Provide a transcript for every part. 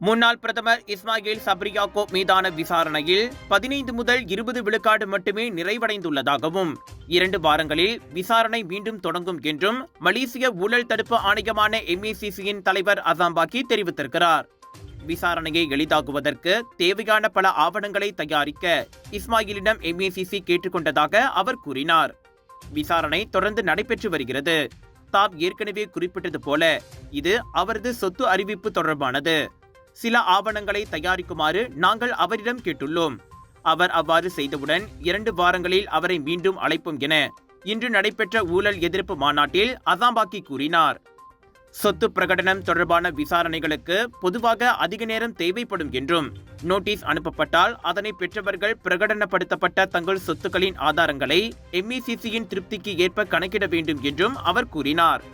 முன்னாள் பிரதமர் இஸ்மாயில் சப்ரி யாக்கூப் மீதான விசாரணையில் 15 முதல் 20 விழுக்காடு மட்டுமே நிறைவடைந்துள்ளதாகவும் 2 வாரங்களில் விசாரணை மீண்டும் தொடங்கும் என்றும் மலேசிய ஊழல் தடுப்பு ஆணையமான MECCயின் தலைவர் அசாம்பாக்கி தெரிவித்திருக்கிறார். விசாரணையை எளிதாக்குவதற்கு தேவையான பல ஆவணங்களை தயாரிக்க இஸ்மாயிலிடம் MECC கேட்டுக்கொண்டதாக அவர் கூறினார். விசாரணை தொடர்ந்து நடைபெற்று வருகிறது. தாம் ஏற்கனவே குறிப்பிட்டது போல இது அவரது சொத்து அறிவிப்பு தொடர்பானது. சில ஆவணங்களை தயாரிக்குமாறு நாங்கள் அவரிடம் கேட்டுள்ளோம். அவர் அவ்வாறு செய்தவுடன் 2 வாரங்களில் அவரை மீண்டும் அழைப்போம் என இன்று நடைபெற்ற ஊழல் எதிர்ப்பு மாநாட்டில் அசாம்பாக்கி கூறினார். சொத்து பிரகடனம் தொடர்பான விசாரணைகளுக்கு பொதுவாக அதிக நேரம் தேவைப்படும் என்றும் நோட்டீஸ் அனுப்பப்பட்டால் அதனை பெற்றவர்கள் பிரகடனப்படுத்தப்பட்ட தங்கள் சொத்துக்களின் ஆதாரங்களை MECCயின் திருப்திக்கு ஏற்ப கணக்கிட வேண்டும் என்றும் அவர் கூறினார்.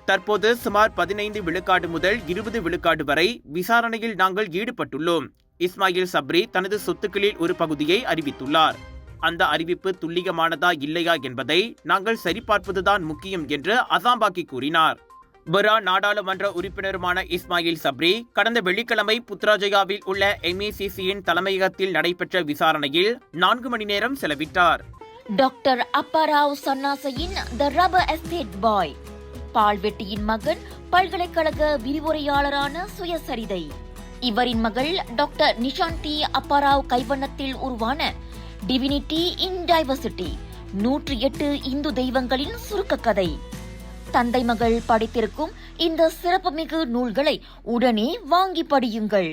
தற்போது சுமார் 15 விழுக்காடு முதல் 20 விழுக்காடு வரை விசாரணையில் நாங்கள் ஈடுபட்டுள்ளோம். இஸ்மாயில் சப்ரி தனது சொத்துக்களில் ஒரு பகுதியை அறிவித்துள்ளார். அந்த அறிவிப்பு துல்லியமானதா இல்லையா என்பதை நாங்கள் சரிபார்ப்பதுதான் முக்கியம் என்று அசாம்பாக்கி கூறினார். பெரா நாடாளுமன்ற உறுப்பினருமான இஸ்மாயில் சப்ரி கடந்த வெள்ளிக்கிழமை புத்ராஜயாவில் உள்ள MECCயின் தலைமையகத்தில் நடைபெற்ற விசாரணையில் 4 மணி நேரம் செலவிட்டார். டாக்டர் அப்பாராவ் சன்னாசையின் த ரப்பர் எஸ்டேட் பாய், பால்வெட்டியின் மகன், பல்கலைக்கழக விரிவுரையாளரான சுயசரிதை. இவரின் மகள் டாக்டர் நிஷாந்தி அப்பாராவ் கைவண்ணத்தில் உருவான டிவினிட்டி இன் டைவர்சிட்டி 108 இந்து தெய்வங்களின் சுருக்க கதை. தந்தை மகள் படித்திருக்கும் இந்த சிறப்புமிகு நூல்களை உடனே வாங்கி படியுங்கள்.